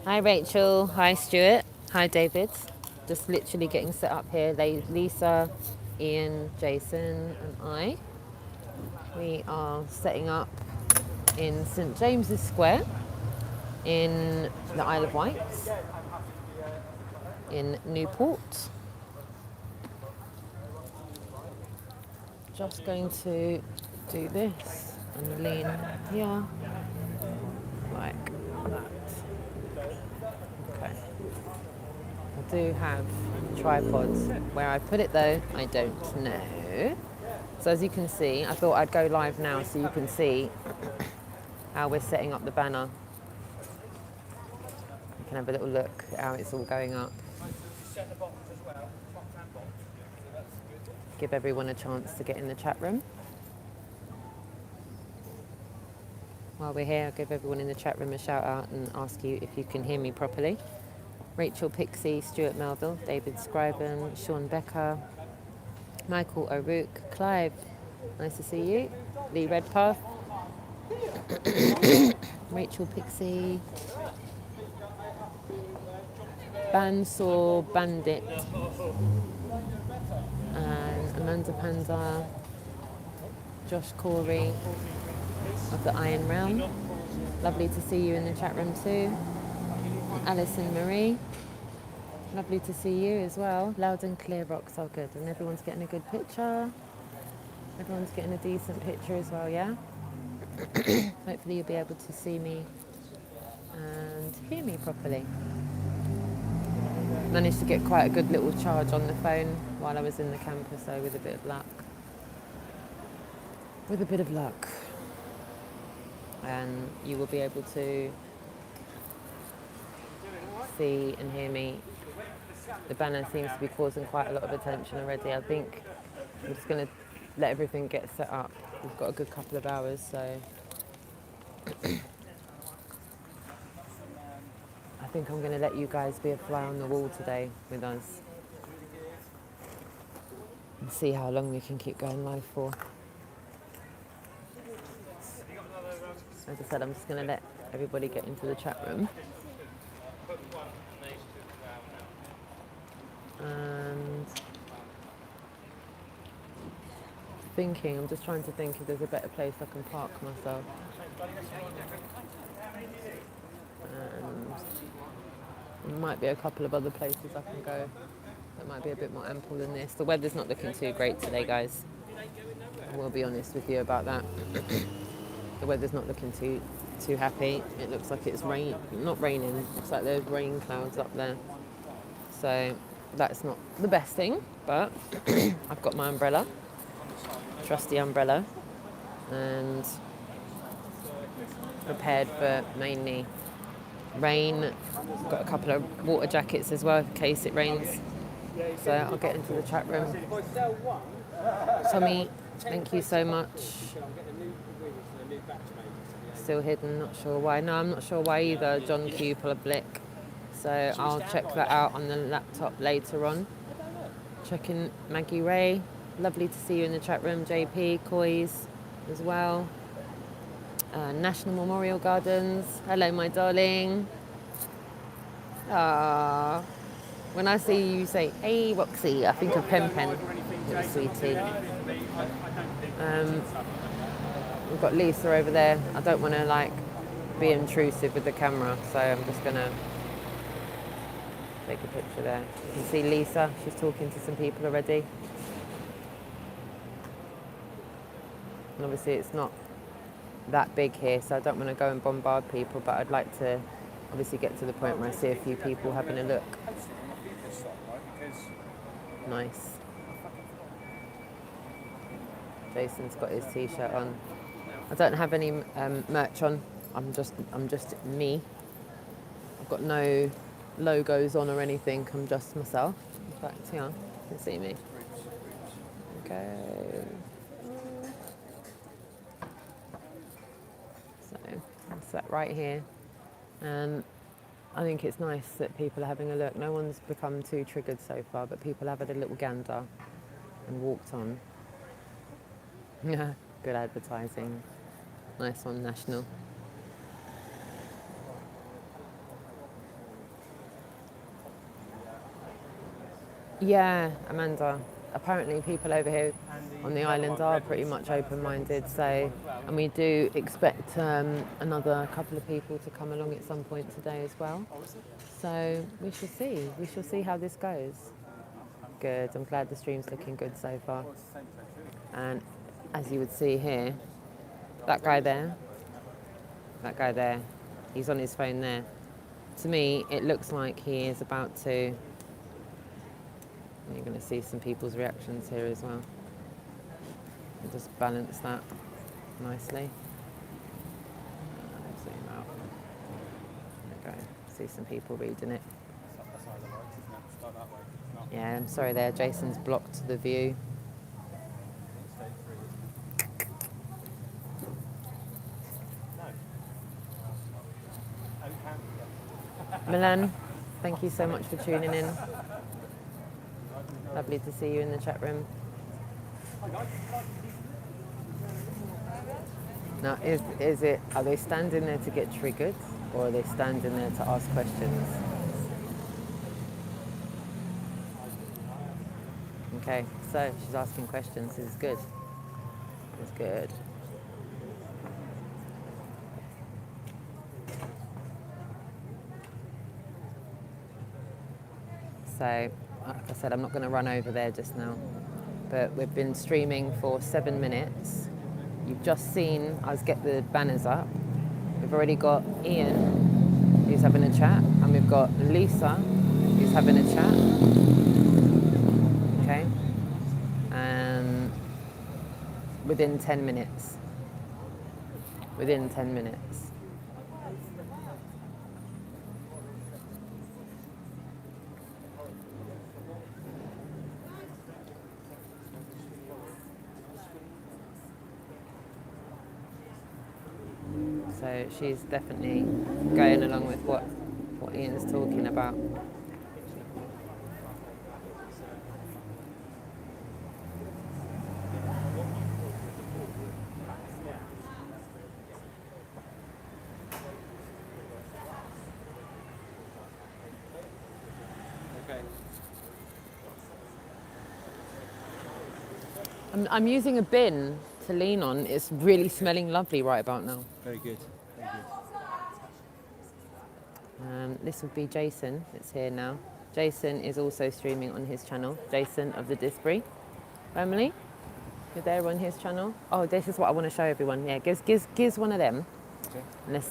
Hi Rachel, hi Stuart, hi David. Just literally getting set up here. Lisa, Ian, Jason and I. We are setting up in St James's Square in the Isle of Wight in Newport. Just going to do this and lean here like that. Okay. I do have tripods. Where I put it though, I don't know. So as you can see, I thought I'd go live now so you can see how we're setting up the banner. You can have a little look at how it's all going up. Give everyone a chance to get in the chat room. While we're here, I'll give everyone in the chat room a shout out and ask you if you can hear me properly. Rachel Pixie, Stuart Melville, David Scriben, Sean Becker, Michael O'Rourke, Clive, nice to see you. Lee Redpath, Rachel Pixie, Bansaw Bandit, and Amanda Panza, Josh Corey of the Iron Realm. Lovely to see you in the chat room too. Alison Marie, lovely to see you as well. Loud and clear, rocks are good. And everyone's getting a good picture. Everyone's getting a decent picture as well, yeah? Hopefully you'll be able to see me and hear me properly. Managed to get quite a good little charge on the phone while I was in the camper, so with a bit of luck. With a bit of luck. And you will be able to see and hear me. The banner seems to be causing quite a lot of attention already. I think I'm just going to let everything get set up. We've got a good couple of hours, so I think I'm going to let you guys be a fly on the wall today with us and see how long we can keep going live for. As I said, I'm just going to let everybody get into the chat room. And I'm just trying to think if there's a better place I can park myself. And there might be a couple of other places I can go that might be a bit more ample than this. The weather's not looking too great today, guys. I will be honest with you about that. The weather's not looking too happy. It looks like it's not raining. It's like there's rain clouds up there. So that's not the best thing, but I've got my umbrella, trusty umbrella, and prepared for mainly rain. Got a couple of water jackets as well in case it rains. So I'll get into the chat room. Tommy, thank you so much. Still hidden, not sure why. No, I'm not sure why either, John Q Public. So I'll check that out on the laptop later on. Checking Maggie Ray. Lovely to see you in the chat room. JP, Coys as well. National Memorial Gardens. Hello, my darling. Ah, when I see you say, hey, Roxy, I think of Pen Pen, little sweetie. We've got Lisa over there. I don't want to be intrusive with the camera, so I'm just going to take a picture there. You can see Lisa, she's talking to some people already. And obviously it's not that big here, so I don't want to go and bombard people, but I'd like to obviously get to the point where I see a few people having a look. Nice. Jason's got his t-shirt on. I don't have any merch on. I'm just me. I've got no logos on or anything. I'm just myself. In fact, yeah, you can see me. Okay. So I'm sat right here, and I think it's nice that people are having a look. No one's become too triggered so far, but people have had a little gander and walked on. Yeah, good advertising. Nice one, National. Yeah, Amanda. Apparently people over here on the island are pretty much open-minded, so, and we do expect another couple of people to come along at some point today as well. So we shall see. We shall see how this goes. Good. I'm glad the stream's looking good so far. And as you would see here, that guy there, he's on his phone there. To me, it looks like he is about to. You're going to see some people's reactions here as well. And just balance that nicely. Zoom out. There we go. See some people reading it. Yeah, I'm sorry there. Jason's blocked the view. Milan, thank you so much for tuning in. Lovely to see you in the chat room. Now, is it, are they standing there to get triggered, or are they standing there to ask questions? Okay, so she's asking questions. This is good. It's good. So, like I said, I'm not going to run over there just now, but we've been streaming for 7 minutes. You've just seen us get the banners up. We've already got Ian, who's having a chat, and we've got Lisa, who's having a chat. Okay, and within 10 minutes. Within 10 minutes. So she's definitely going along with what Ian's talking about. I'm using a bin to lean on. It's really smelling lovely right about now. Very good. Very good. This would be Jason. It's here now. Jason is also streaming on his channel. Jason of the Disbury family. You're there on his channel. Oh, this is what I want to show everyone. Yeah, gives one of them. Okay.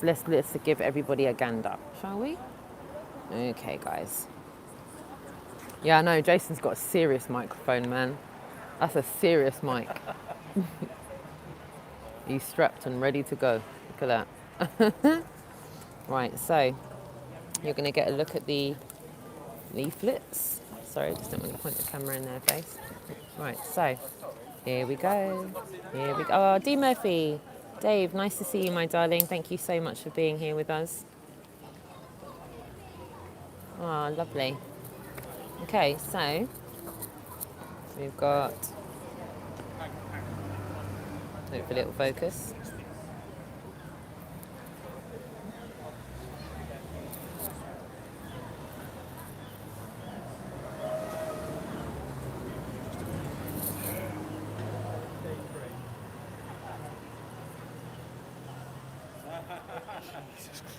Let's give everybody a gander, shall we? Okay, guys. Yeah, I know. Jason's got a serious microphone, man. That's a serious mic. He's strapped and ready to go. Look at that. Right, so you're going to get a look at the leaflets. Sorry, I just don't want to point the camera in their face. Right, so here we go. Here we go. Oh, D. Murphy. Dave, nice to see you, my darling. Thank you so much for being here with us. Oh, lovely. Okay, so we've got, hopefully it'll focus.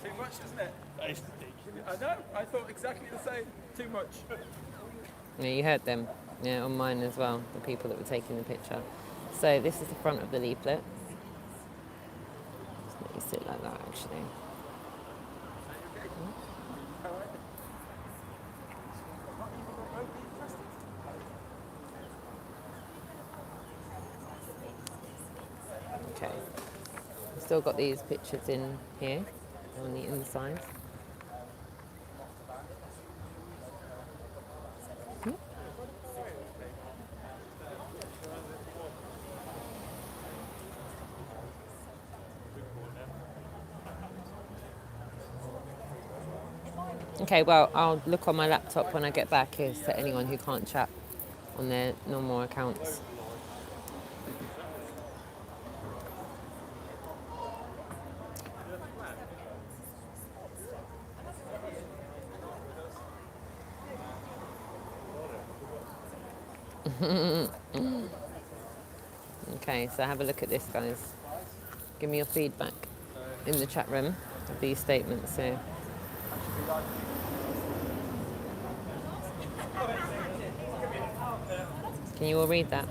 Too much, isn't it? I know, I thought exactly the same. Too much. Yeah, you heard them. Yeah, on mine as well, the people that were taking the picture. So this is the front of the leaflet. Just let you sit like that, actually. Okay. We've still got these pictures in here on the inside. Okay, well, I'll look on my laptop when I get back as to anyone who can't chat on their normal accounts. Okay, so have a look at this, guys. Give me your feedback in the chat room of these statements here. Can you all read that?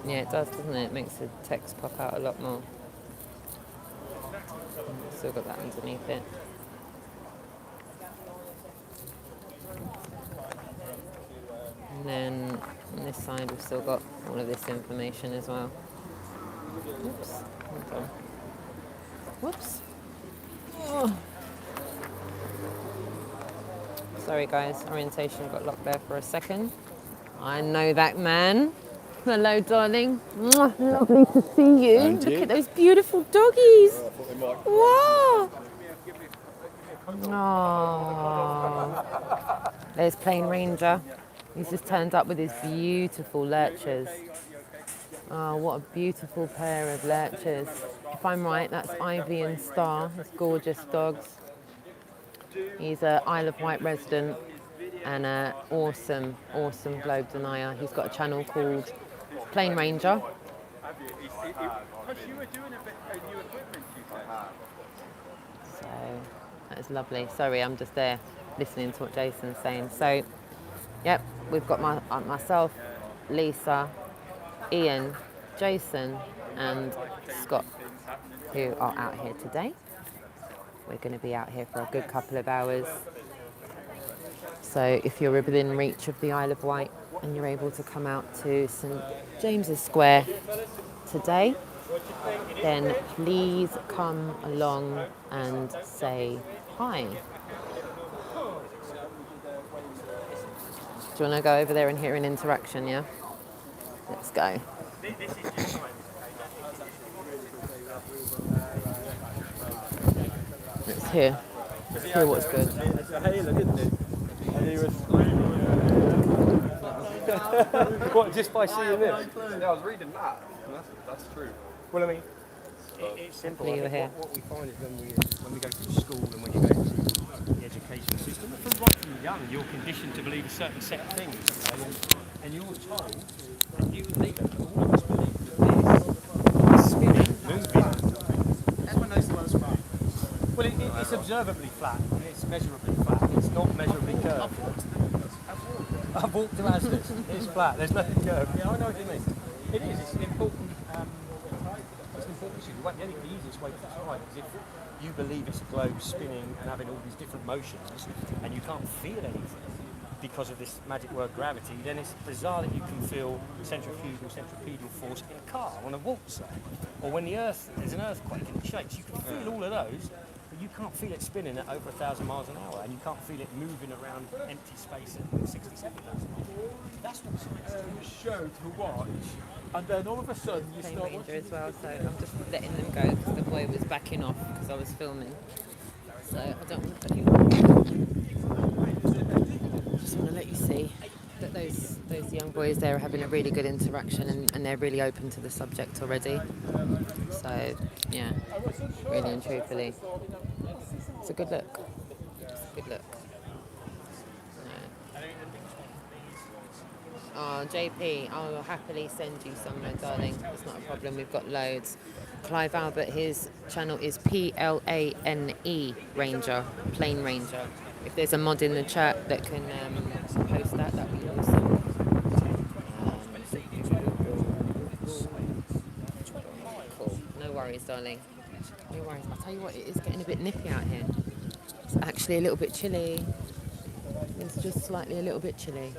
Yeah, it does, doesn't it? It makes the text pop out a lot more. Still got that underneath it. And then on this side we've still got all of this information as well. Oops, hold on. Whoops. Oh. Sorry guys, orientation got locked there for a second. I know that man. Hello, darling. Mwah, lovely to see you. And Look you. at those beautiful doggies. I thought they might. Wow. Oh. There's Plain Ranger. He's just turned up with his beautiful lurchers. Oh, what a beautiful pair of lurchers. If I'm right, that's Ivy and Star. It's gorgeous dogs. He's an Isle of Wight resident and an awesome, awesome globe denier. He's got a channel called Plain Ranger. So that is lovely. Sorry, I'm just there listening to what Jason's saying. So, yep, we've got myself, Lisa, Ian, Jason, and Scott, who are out here today. We're going to be out here for a good couple of hours. So if you're within reach of the Isle of Wight and you're able to come out to St James's Square today, then please come along and say hi. Do you want to go over there and hear an interaction, yeah? Let's go. Let's hear what's good. It's a halo, didn't it? And he was... What, just by seeing this? Yeah, I was reading that. That's true. Well, I mean, it's simple. Hopefully you're here. What we find is when we go to school and when you go to the education system, from right from young, you're conditioned to believe a certain set of things, and you're told, and you believe it, all of us believe that this spinning, moving. Everyone knows the word's flat. Well, it's observably flat, and it's measurably flat. It's not measurably curved. I've walked to Asda's. It's flat. There's nothing curved. Yeah, I know what you mean. It is. It's an important. It's an important issue. The easiest way to describe it is if you believe it's a globe spinning and having all these different motions, and you can't feel anything because of this magic word gravity, then it's bizarre that you can feel centripetal force in a car on a waltz, or when there's an earthquake and it shakes. You can feel all of those. You can't feel it spinning at over 1,000 miles an hour, and you can't feel it moving around empty space at 67,000 miles. That's what science show to watch, and then all of a sudden you Plain start Ranger as well, so I'm just letting them go because the boy was backing off because I was filming. So I don't want to put you on. Just want to let you see that those young boys there are having a really good interaction and they're really open to the subject already. So yeah, really and truthfully, it's a good look. It's a good look. Oh, JP, I'll happily send you somewhere, darling. It's not a problem. We've got loads. Clive Albert, his channel is PLANE Ranger, Plain Ranger. If there's a mod in the chat that can post that, that'd be awesome. Cool. No worries, darling. No worries. I'll tell you what, it is getting a bit nippy out here. It's actually a little bit chilly. It's just slightly a little bit chilly.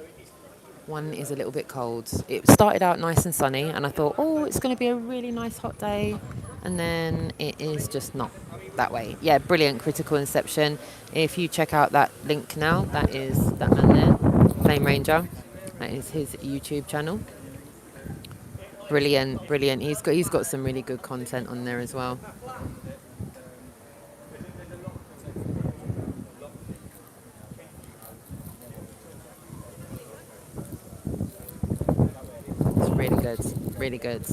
One is a little bit cold. It started out nice and sunny, and I thought, oh, it's going to be a really nice hot day. And then it is just not that way. Yeah, brilliant Critical Inception. If you check out that link now, that is that man there, Flame Ranger. That is his YouTube channel. Brilliant, brilliant. He's got some really good content on there as well. It's really good, really good.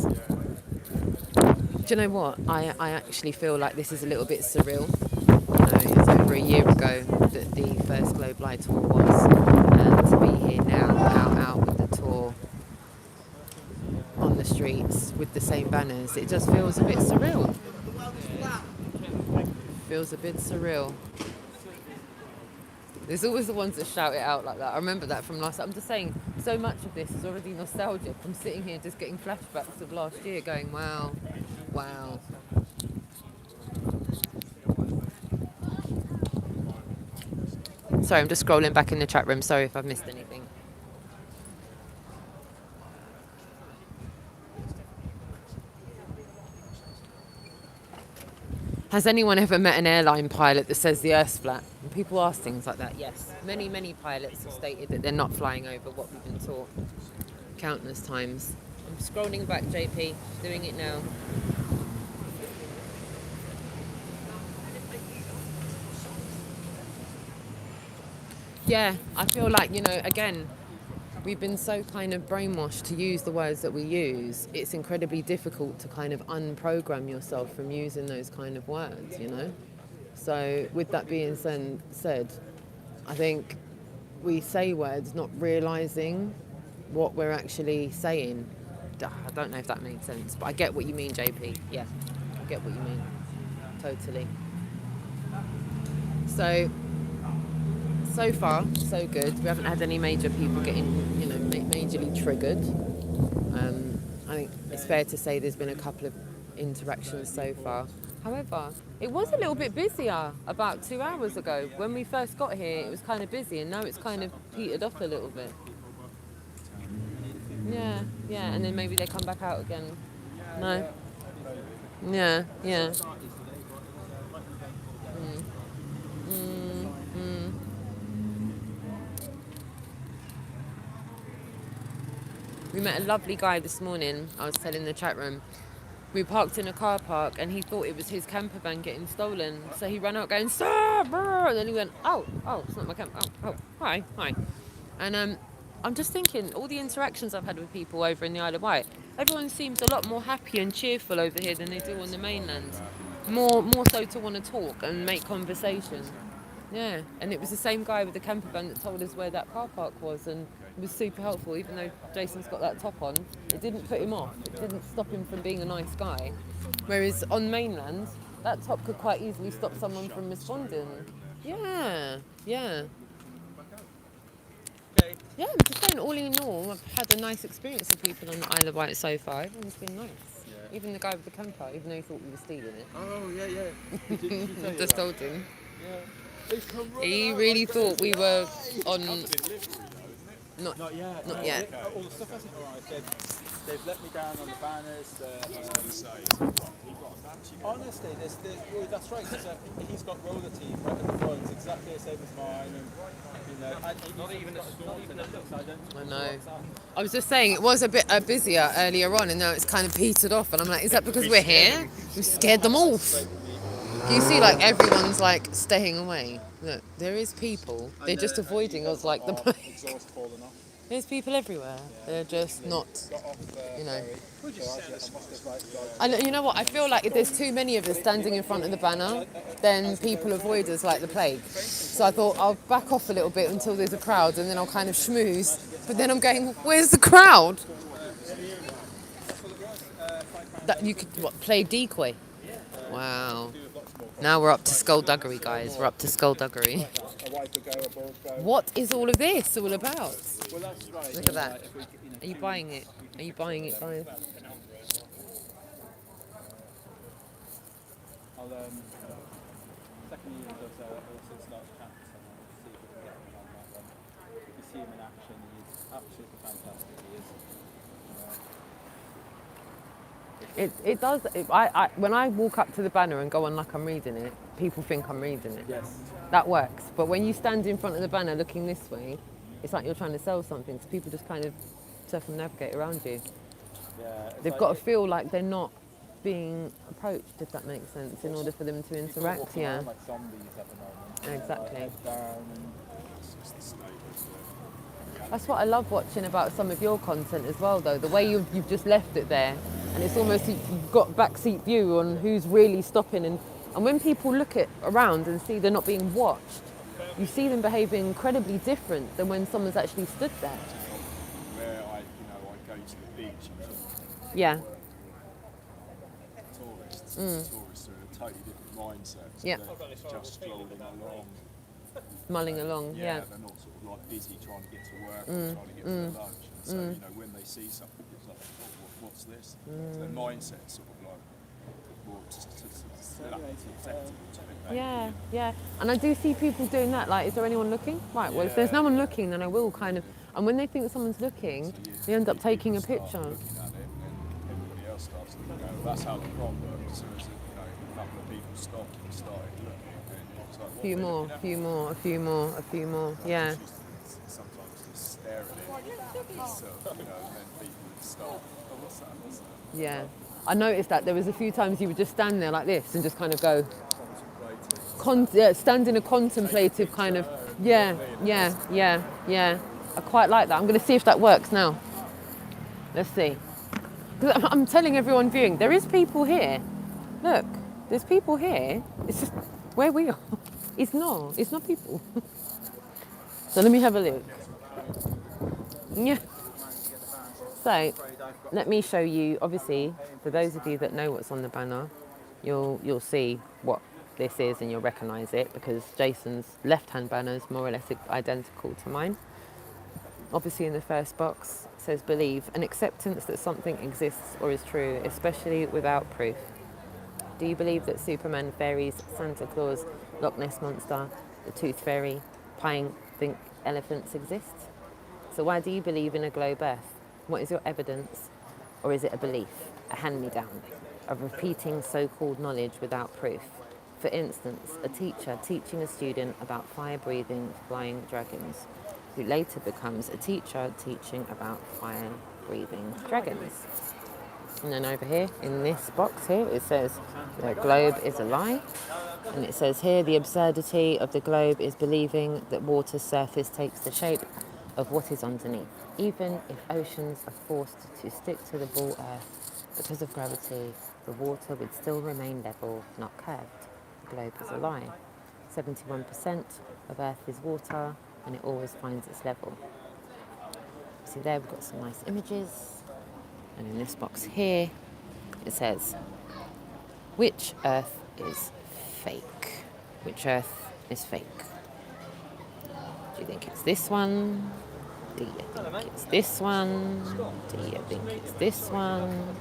Do you know what? I actually feel like this is a little bit surreal. You know, it's over a year ago that the first Globe Live tour was, and to be here now, out with the tour on the streets with the same banners, it just feels a bit surreal. Feels a bit surreal. There's always the ones that shout it out like that. I remember that from last. I'm just saying, so much of this is already nostalgic. I'm sitting here just getting flashbacks of last year, going, wow, wow. Sorry, I'm just scrolling back in the chat room. Sorry if I've missed anything. Has anyone ever met an airline pilot that says the Earth's flat? And people ask things like that. Yes, many pilots have stated that they're not flying over what we've been taught countless times. I'm scrolling back, JP, doing it now. Yeah, I feel like, you know, again, we've been so kind of brainwashed to use the words that we use. It's incredibly difficult to kind of unprogram yourself from using those kind of words, you know? So with that being said, I think we say words not realising what we're actually saying. I don't know if that makes sense, but I get what you mean, JP. Yeah, I get what you mean. Totally. So far, so good. We haven't had any major people getting, you know, majorly triggered. I think it's fair to say there's been a couple of interactions so far. However, it was a little bit busier about 2 hours ago. When we first got here, it was kind of busy, and now it's kind of petered off a little bit. Yeah, and then maybe they come back out again. No? Yeah. We met a lovely guy this morning, I was telling the chat room. We parked in a car park and he thought it was his camper van getting stolen. So he ran out going, "Stop!" And then he went, oh, it's not my camper. Oh, hi. And I'm just thinking, all the interactions I've had with people over in the Isle of Wight, everyone seems a lot more happy and cheerful over here than they do on the mainland. More so to want to talk and make conversation. Yeah, and it was the same guy with the camper van that told us where that car park was, and it was super helpful. Even though Jason's got that top on, it didn't put him off. It didn't stop him from being a nice guy. Whereas on mainland, that top could quite easily stop someone from responding. Yeah. Yeah, I'm just saying, all in all, I've had a nice experience with people on the Isle of Wight so far. Everyone's been nice. Yeah. Even the guy with the camper, even though he thought we were stealing it. Oh, yeah. Did you Just told him. Yeah. He really thought we were on. Not yet. All the stuff hasn't arrived. They've let me down on the banners. Honestly, that's right. He's got roller teeth right at the front, exactly the same as mine. And, not even a I know. I was just saying, it was a bit busier earlier on, and now it's kind of petered off. And I'm like, is that because we're here? We've scared them off. You see, like, everyone's like staying away. Look, there is people. They're just avoiding us like the plague. There's people everywhere. They're just not, you know. And you know what? I feel like if there's too many of us standing in front of the banner, then people avoid us like the plague. So I thought I'll back off a little bit until there's a crowd, and then I'll kind of schmooze. But then I'm going, where's the crowd? That you could play decoy. Wow. Now we're up to skullduggery, guys. We're up to skullduggery. smoker go, a bald go. What is all of this all about? Well, that's right. Look at that. Like, if we, Are you buying it? Are you buying it, guys? I'll second unit does also starts chatting to someone to see if we can get him on that one. If you see him in action, he's absolutely fantastic. He is. It does. When I walk up to the banner and go on like I'm reading it, people think I'm reading it. Yes. That works. But when you stand in front of the banner looking this way, it's like you're trying to sell something. So people just kind of circumnavigate around you. Yeah. They've got to feel like they're not being approached, if that makes sense, in order for them to interact. Yeah. Like zombies at the moment. Exactly. Head down and That's what I love watching about some of your content as well, though. The way you've just left it there, and it's almost you've got backseat view on who's really stopping. And when people look around and see they're not being watched, you see them behaving incredibly different than when someone's actually stood there. Where I go to the beach and Yeah. tourists. Tourists are in a totally different mindset. So Yeah. they're just strolling along. Mulling along. Yeah. They're not sort of like busy trying to get to work or trying to get to their lunch. And so, when they see something, it's like, what's this? So their mindset's sort of like more acceptable to it. Yeah, yeah. And I do see people doing that, like, is there anyone looking? Right, well, if there's no one looking, then I will kind of... And when they think someone's looking, they end up taking a picture. Looking at it, and then everybody else starts looking at it. That's how the prop works. As soon as a couple of people stopped and started looking, then it's like, A few more. Yeah. Sometimes just stare at it. So, and then people would start, what's that? Yeah. I noticed that there was a few times you would just stand there like this and just kind of go... stand in a contemplative kind of... Yeah. I quite like that. I'm going to see if that works now. Let's see. 'Cause I'm telling everyone viewing, there is people here. Look, there's people here. It's just where we are. It's not people. So let me have a look. Yeah. So let me show you, obviously, for those of you that know what's on the banner, you'll see what this is and you'll recognise it because Jason's left-hand banner is more or less identical to mine. Obviously in the first box it says believe, an acceptance that something exists or is true, especially without proof. Do you believe that Superman, fairies, Santa Claus, Loch Ness Monster, the Tooth Fairy, think elephants exist? So why do you believe in a globe earth? What is your evidence? Or is it a belief, a hand-me-down, of repeating so-called knowledge without proof? For instance, a teacher teaching a student about fire-breathing flying dragons, who later becomes a teacher teaching about fire-breathing dragons. And then over here, in this box here, it says the globe is a lie. And it says here, the absurdity of the globe is believing that water's surface takes the shape of what is underneath. Even if oceans are forced to stick to the ball earth because of gravity, the water would still remain level, not curved. The globe is a lie. 71% of earth is water, and it always finds its level. See there, we've got some nice images. And in this box here, it says, which earth is fake? Which earth is fake? Do you think it's this one? Do you think it's this one? Do you think it's this one?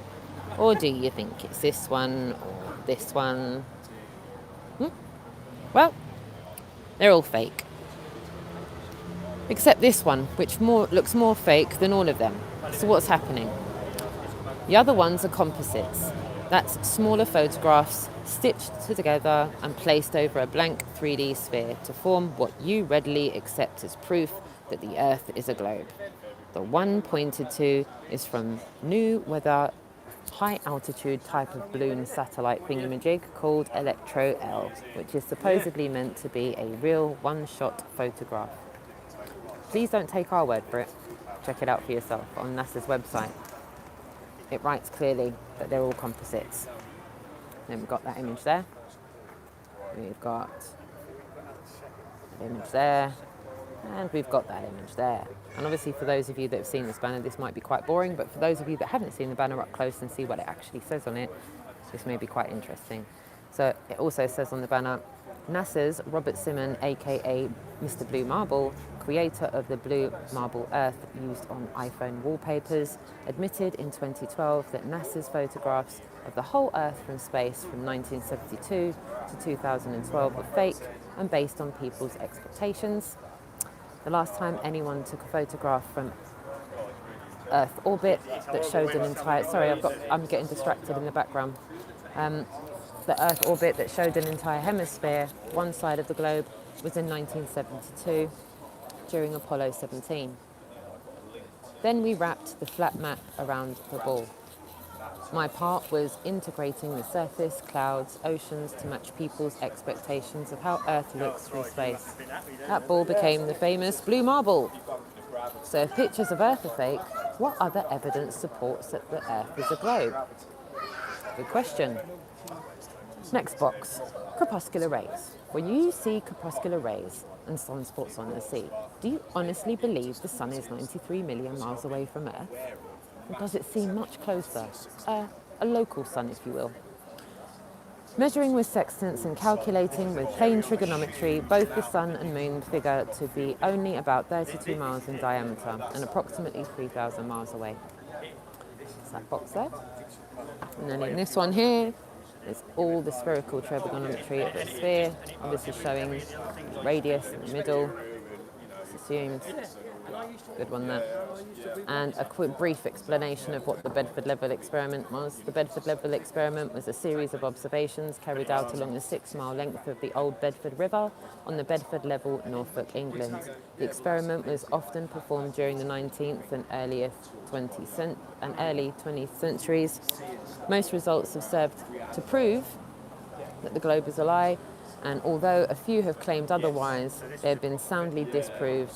Or do you think it's this one or this one? Well, they're all fake. Except this one, which looks more fake than all of them. So what's happening? The other ones are composites. That's smaller photographs stitched together and placed over a blank 3D sphere to form what you readily accept as proof that the Earth is a globe. The one pointed to is from New Weather high altitude type of balloon satellite thingamajig called Electro-L, which is supposedly meant to be a real one-shot photograph. Please don't take our word for it. Check it out for yourself on NASA's website. It writes clearly that they're all composites. Then we've got that image there. We've got that image there. And we've got that image there. And obviously for those of you that have seen this banner, this might be quite boring, but for those of you that haven't seen the banner up close and see what it actually says on it, this may be quite interesting. So it also says on the banner, NASA's Robert Simon, aka Mr. Blue Marble, creator of the blue marble Earth used on iPhone wallpapers, admitted in 2012 that NASA's photographs of the whole Earth from space from 1972 to 2012 were fake and based on people's expectations. The last time anyone took a photograph from Earth orbit that showed an entire... Sorry, I'm getting distracted in the background. The Earth orbit that showed an entire hemisphere, one side of the globe, was in 1972 during Apollo 17. Then we wrapped the flat map around the ball. My part was integrating the surface, clouds, oceans to match people's expectations of how Earth looks through space. That ball became the famous blue marble. So if pictures of Earth are fake, what other evidence supports that the Earth is a globe? Good question. Next box, crepuscular rays. When you see crepuscular rays and sunspots on the sea, do you honestly believe the sun is 93 million miles away from Earth? Or does it seem much closer? A local sun, if you will. Measuring with sextants and calculating with plain trigonometry, both the sun and moon figure to be only about 32 miles in diameter and approximately 3,000 miles away. That's that box there. And then in this one here, it's all the spherical trigonometry of the sphere. And this is showing radius in the middle. It's assumed. Good one there. And a quick brief explanation of what the Bedford Level Experiment was. The Bedford Level Experiment was a series of observations carried out along the 6-mile length of the Old Bedford River on the Bedford Level, Norfolk, England. The experiment was often performed during the 19th and early 20th centuries. Most results have served to prove that the globe is a lie, and although a few have claimed otherwise, they have been soundly disproved,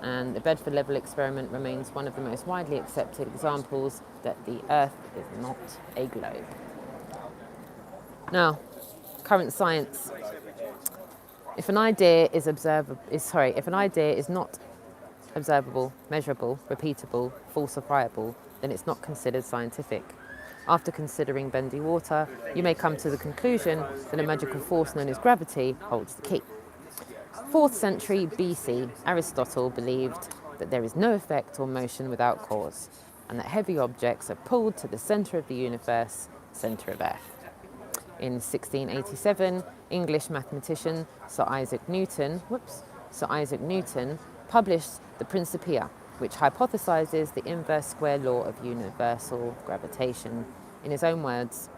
and the Bedford Level Experiment remains one of the most widely accepted examples that the Earth is not a globe. Now, current science. If an idea is not observable, measurable, repeatable, falsifiable, then it's not considered scientific. After considering bendy water, you may come to the conclusion that a magical force known as gravity holds the key. 4th century BC, Aristotle believed that there is no effect or motion without cause, and that heavy objects are pulled to the centre of the universe, centre of Earth. In 1687, English mathematician Sir Isaac Newton published the Principia, which hypothesizes the inverse square law of universal gravitation. In his own words,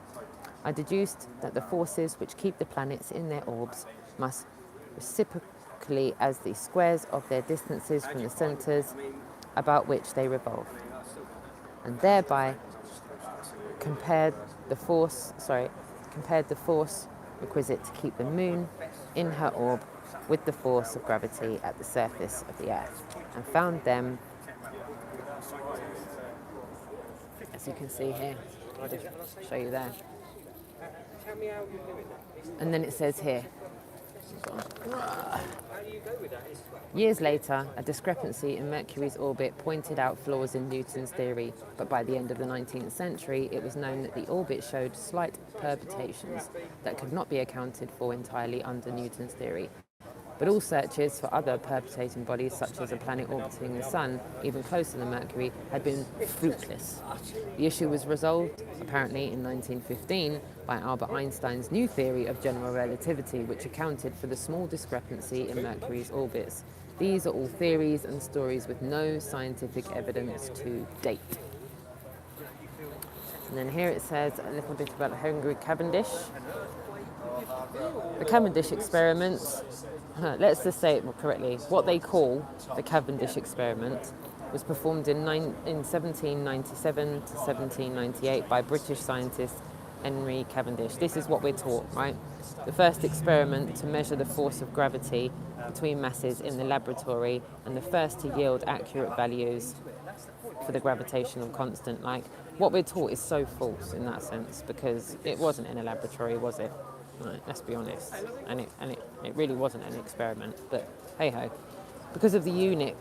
I deduced that the forces which keep the planets in their orbs must reciprocally as the squares of their distances from the centres about which they revolve, and thereby compared the force requisite to keep the moon in her orb with the force of gravity at the surface of the Earth, and found them, as you can see here. I'll just show you there. And then it says here, years later, a discrepancy in Mercury's orbit pointed out flaws in Newton's theory, but by the end of the 19th century, it was known that the orbit showed slight perturbations that could not be accounted for entirely under Newton's theory. But all searches for other perturbating bodies, such as a planet orbiting the Sun, even closer than Mercury, had been fruitless. The issue was resolved, apparently in 1915, by Albert Einstein's new theory of general relativity, which accounted for the small discrepancy in Mercury's orbits. These are all theories and stories with no scientific evidence to date. And then here it says a little bit about Henry Cavendish. The Cavendish experiment, let's just say it more correctly, what they call the Cavendish experiment was performed in 1797 to 1798 by British scientist Henry Cavendish. This is what we're taught, right? The first experiment to measure the force of gravity between masses in the laboratory, and the first to yield accurate values for the gravitational constant. Like, what we're taught is so false in that sense, because it wasn't in a laboratory, was it? Right, let's be honest. And it really wasn't an experiment, but hey-ho. Because of the unit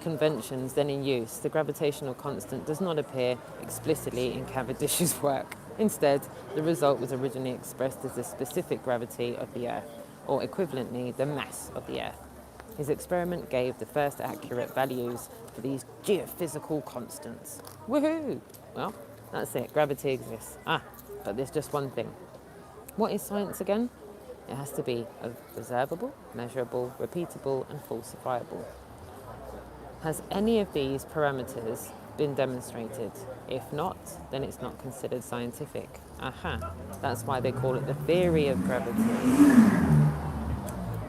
conventions then in use, the gravitational constant does not appear explicitly in Cavendish's work. Instead, the result was originally expressed as the specific gravity of the Earth, or equivalently, the mass of the Earth. His experiment gave the first accurate values for these geophysical constants. Woohoo! Well, that's it. Gravity exists. But there's just one thing. What is science again? It has to be observable, measurable, repeatable, and falsifiable. Has any of these parameters been demonstrated? If not, then it's not considered scientific. That's why they call it the theory of gravity.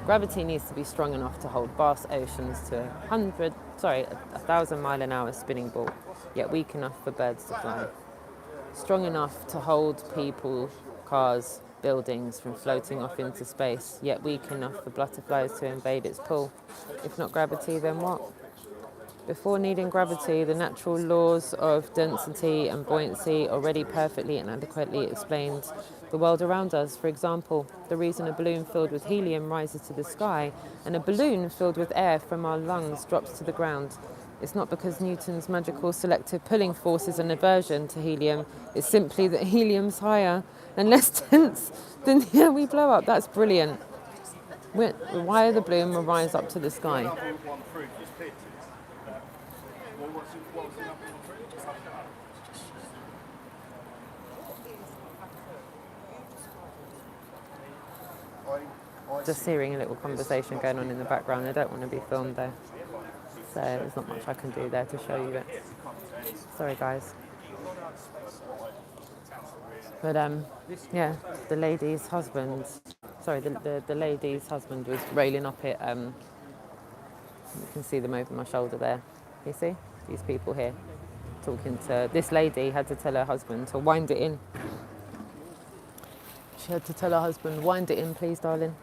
Gravity needs to be strong enough to hold vast oceans to 1,000 mile an hour spinning ball, yet weak enough for birds to fly. Strong enough to hold people, cars, buildings from floating off into space, yet weak enough for butterflies to invade its pull. If not gravity, then what? Before needing gravity, the natural laws of density and buoyancy already perfectly and adequately explained the world around us. For example, the reason a balloon filled with helium rises to the sky and a balloon filled with air from our lungs drops to the ground. It's not because Newton's magical selective pulling force is an aversion to helium. It's simply that helium's higher and less dense than the air we blow up. That's brilliant. Why the balloon will rise up to the sky? Just hearing a little conversation going on in the background. I don't want to be filmed there, so there's not much I can do there to show you it. Sorry guys. But yeah, the lady's husband was railing up it. You can see them over my shoulder there. You see these people here talking to this lady. Had to tell her husband to wind it in. She had to tell her husband, wind it in please darling.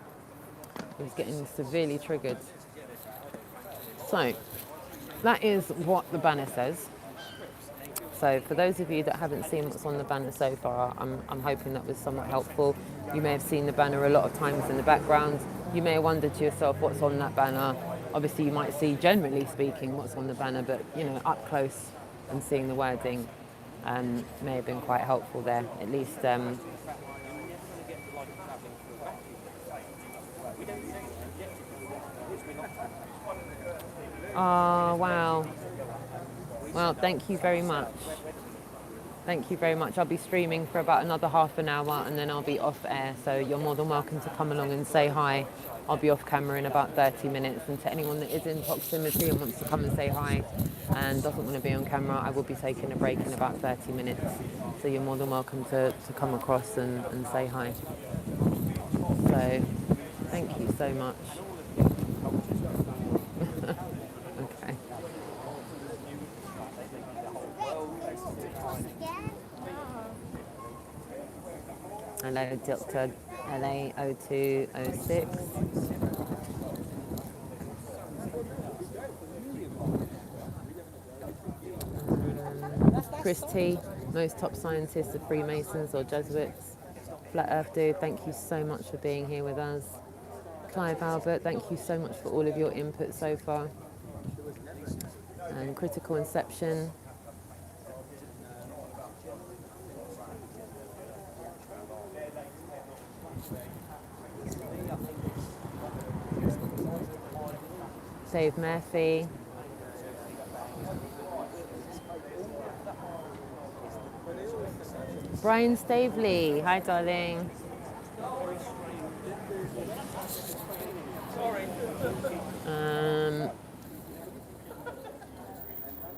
He was getting severely triggered. So that is what the banner says. So for those of you that haven't seen what's on the banner so far, I'm hoping that was somewhat helpful. You may have seen the banner a lot of times in the background. You may have wondered to yourself what's on that banner. Obviously you might see, generally speaking, what's on the banner, but you know, up close and seeing the wording may have been quite helpful there. At least oh, wow. Well, thank you very much. Thank you very much. I'll be streaming for about another half an hour and then I'll be off air. So you're more than welcome to come along and say hi. I'll be off camera in about 30 minutes. And to anyone that is in proximity and wants to come and say hi and doesn't want to be on camera, I will be taking a break in about 30 minutes. So you're more than welcome to come across and say hi. So thank you so much. Okay. Hello, Dr. LA0206. Chris T, most top scientists are Freemasons or Jesuits. Flat Earth Dude, thank you so much for being here with us. Clive Albert, thank you so much for all of your input so far. And Critical Inception. Dave Murphy. Brian Stavely, hi darling.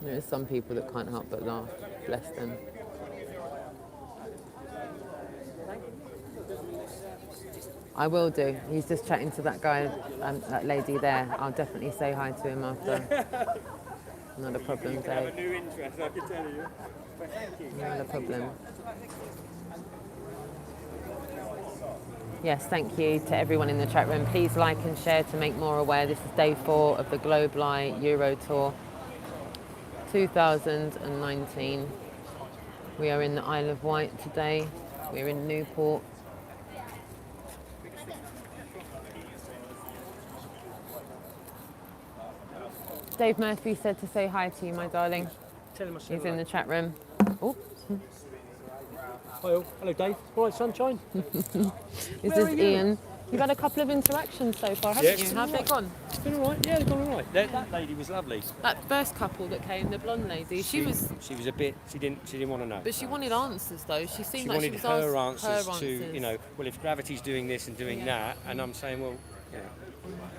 There's some people that can't help but laugh, bless them. I will do. He's just chatting to that guy, that lady there. I'll definitely say hi to him after. Not a problem, Dave. Have a new interest, I can tell you. But thank you. Not a problem. Yes, thank you to everyone in the chat room. Please like and share to make more aware. This is day 4 of the Globe Light Euro Tour 2019. We are in the Isle of Wight today. We're in Newport. Dave Murphy said to say hi to you, my darling. Tell him I said He's in hello. the chat room. Oh. Hi all. Hello Dave. All right, sunshine? This is Ian. You've had a couple of interactions so far, haven't Yeah, you? How have they gone? It's been all right. Yeah, they've gone all right. That lady was lovely. That first couple that came, the blonde lady, she was, a bit. She didn't want to know. but she wanted answers though. She seemed She like wanted she was her asking answers to, you know, well, if gravity's doing this and doing that, and I'm saying, well, you know,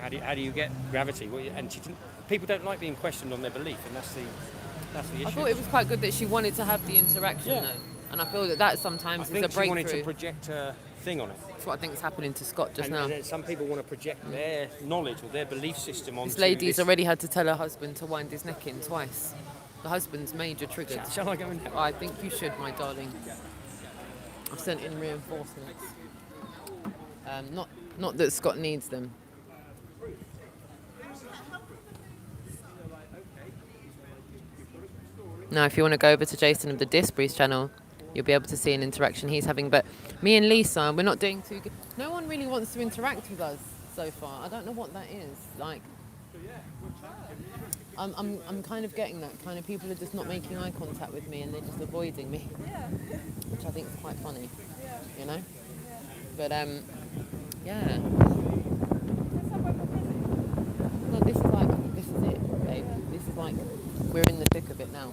how do you get gravity? Well, and she didn't. People don't like being questioned on their belief, and that's the issue. I thought it was quite good that she wanted to have the interaction Yeah. though, and I feel that sometimes I is a think she wanted breakthrough. to project her thing on it. That's what I think is happening to Scott just And now. then some people want to project their knowledge or their belief system onto This lady's this. already had to tell her husband to wind his neck in twice. The husband's major triggered. Shall I go in there? I think you should, my darling. I've sent in reinforcements. Not that Scott needs them. Now, if you want to go over to Jason of the Disbury's channel, you'll be able to see an interaction he's having. But me and Lisa, we're not doing too good. No one really wants to interact with us so far. I don't know what that is. Like, I'm kind of getting that kind of people are just not making eye contact with me and they're just avoiding me, which I think is quite funny, you know. But yeah. No, this is it, babe. This is like we're in the thick of it now.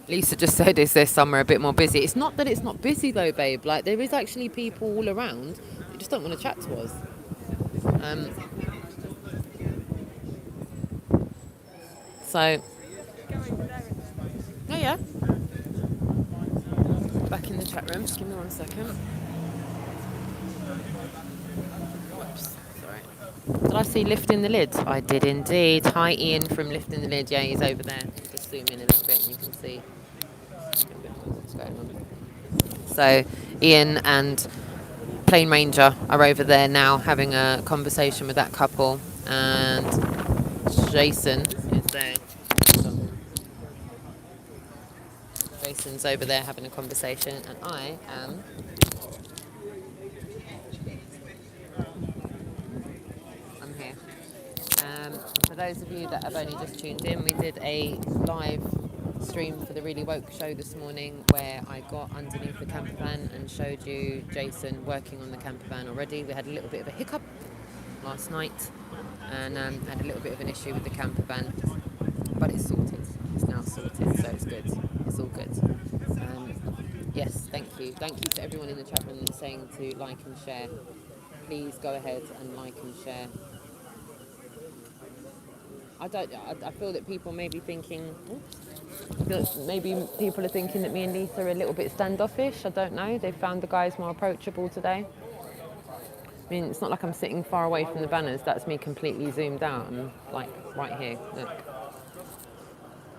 Lisa just said, is there somewhere a bit more busy? It's not that it's not busy though, babe. Like, there is actually people all around that just don't want to chat to us. So, yeah. Back in the chat room. Just give me 1 second. Whoops. Sorry. Did I see Lifting the Lid? I did indeed. Hi, Ian from Lifting the Lid. Yeah, he's over there. Just zoom in a little bit and you can see what's going on. So, Ian and Plain Ranger are over there now having a conversation with that couple. And Jason is there. Jason's over there having a conversation, and I am here. For those of you that have only just tuned in, we did a live stream for the Really Woke show this morning where I got underneath the camper van and showed you Jason working on the camper van already. We had a little bit of a hiccup last night and had a little bit of an issue with the camper van, but it's sorted. It's now sorted, so it's good. It's all good. Yes, thank you. Thank you to everyone in the chat room that's saying to like and share. Please go ahead and like and share. I feel that people may be thinking, maybe people are thinking that me and Lisa are a little bit standoffish. I don't know. They've found the guys more approachable today. I mean, it's not like I'm sitting far away from the banners. That's me completely zoomed out. I'm like right here. Look.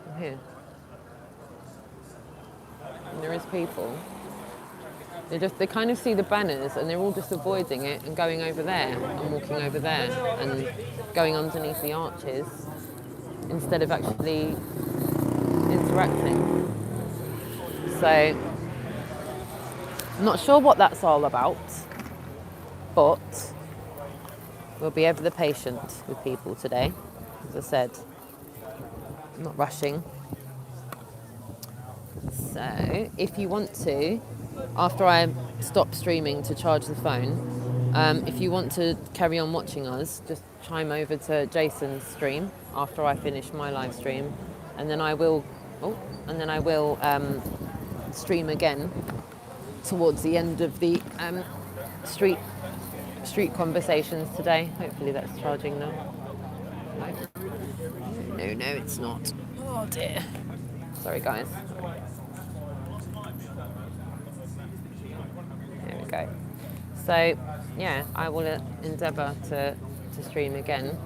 I'm here. And there is people. They kind of see the banners and they're all just avoiding it and going over there and walking over there and going underneath the arches instead of actually interacting. So, I'm not sure what that's all about, but we'll be ever the patient with people today. As I said, I'm not rushing. So, if you want to, after I stop streaming to charge the phone, if you want to carry on watching us, just chime over to Jason's stream after I finish my live stream, and then I will, stream again towards the end of the street conversations today. Hopefully that's charging now. No, it's not. Oh dear. Sorry, guys. There we go. So, yeah, I will endeavour to stream again.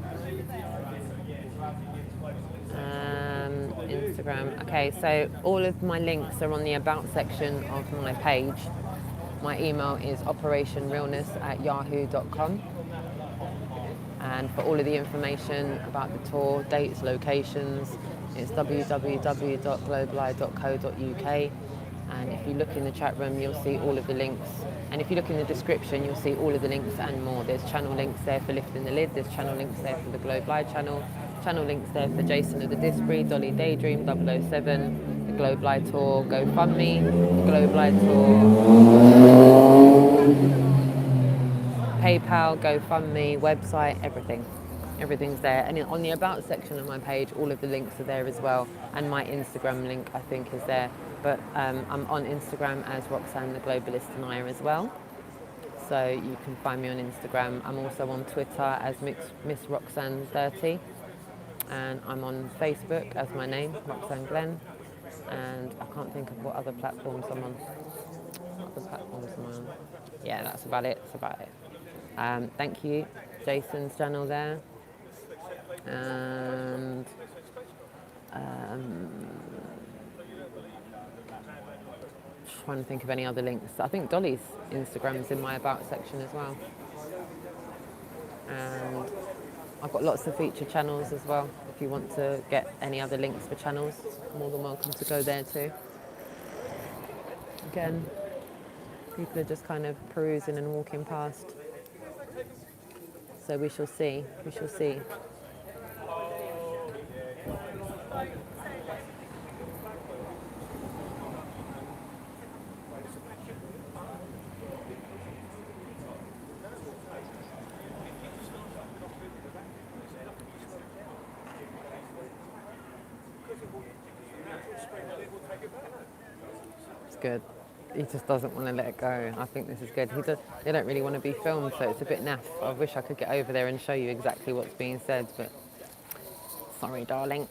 Instagram. Okay, so all of my links are on the About section of my page. My email is operationrealness@yahoo.com. And for all of the information about the tour, dates, locations, it's www.globali.co.uk. And if you look in the chat room, you'll see all of the links. And if you look in the description, you'll see all of the links and more. There's channel links there for Lifting the Lid. There's channel links there for the Globe Live channel. Channel links there for Jason of the Disbury, Dolly Daydream, 007, the Globe Live Tour, GoFundMe, the Globe Live Tour, PayPal, GoFundMe, website, everything. Everything's there. And on the About section of my page, all of the links are there as well. And my Instagram link, I think, is there. But I'm on Instagram as Roxanne the Globalist Anaya as well. So you can find me on Instagram. I'm also on Twitter as Miss Roxanne 30. And I'm on Facebook as my name, Roxanne Glenn. And I can't think of what other platforms I'm on. What other platforms am I on? Yeah, that's about it. Thank you. Jason's channel there. And trying to think of any other links. I think Dolly's Instagram is in my About section as well. And I've got lots of feature channels as well. If you want to get any other links for channels, more than welcome to go there too. Again, people are just kind of perusing and walking past. So we shall see. It's good. He just doesn't want to let it go. I think this is good. They don't really want to be filmed, so it's a bit naff. I wish I could get over there and show you exactly what's being said, but sorry, darlings.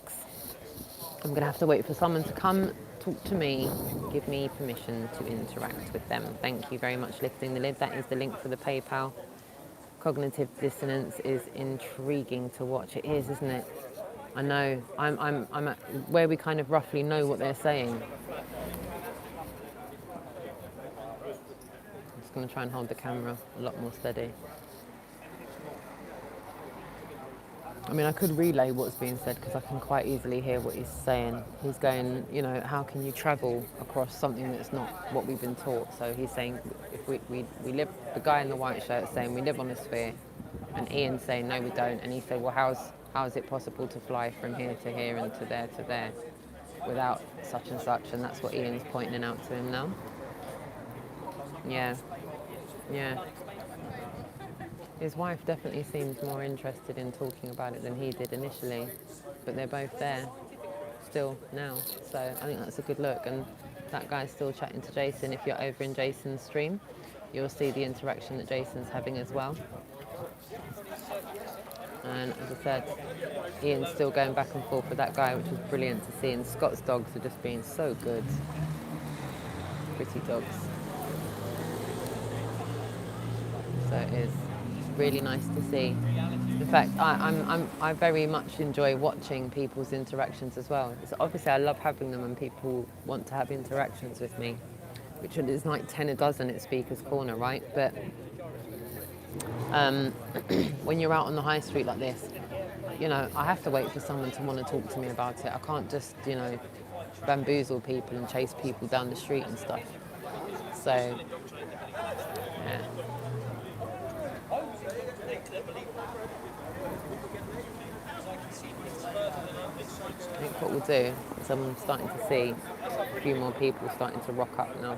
I'm going to have to wait for someone to come talk to me, give me permission to interact with them. Thank you very much, Lifting the Lid. That is the link for the PayPal. Cognitive dissonance is intriguing to watch. It is, isn't it? I know. I'm at where we kind of roughly know what they're saying. I'm just going to try and hold the camera a lot more steady. I mean, I could relay what's being said because I can quite easily hear what he's saying. He's going, you know, how can you travel across something that's not what we've been taught? So he's saying, if we live, the guy in the white shirt is saying we live on a sphere, and Ian's saying no, we don't. And he said, well, how is it possible to fly from here to here and to there without such and such? And that's what Ian's pointing out to him now. Yeah. His wife definitely seemed more interested in talking about it than he did initially, but they're both there still now, so I think that's a good look. And that guy's still chatting to Jason. If you're over in Jason's stream, you'll see the interaction that Jason's having as well. And as I said, Ian's still going back and forth with that guy, which is brilliant to see. And Scott's dogs are just being so good. Pretty dogs. So it is really nice to see. In fact, I very much enjoy watching people's interactions as well. So obviously, I love having them when people want to have interactions with me, which is like 10 a dozen at Speaker's Corner, right? But when you're out on the high street like this, you know, I have to wait for someone to want to talk to me about it. I can't just, you know, bamboozle people and chase people down the street and stuff. So, yeah. I think what we'll do is I'm starting to see a few more people starting to rock up now.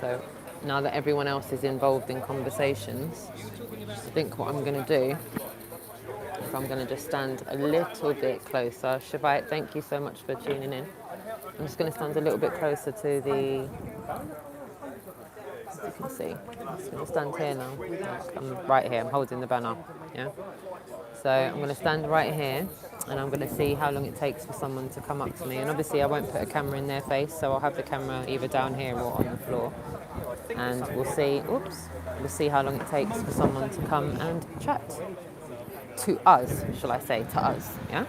So now that everyone else is involved in conversations, I think what I'm going to do is I'm going to just stand a little bit closer. Shavite, thank you so much for tuning in. I'm just going to stand a little bit closer to the, as you can see, I'm just going to stand here now. I'm right here, I'm holding the banner, yeah? So I'm going to stand right here and I'm going to see how long it takes for someone to come up to me. And obviously I won't put a camera in their face, so I'll have the camera either down here or on the floor. And we'll see how long it takes for someone to come and chat to us, shall I say, to us, yeah?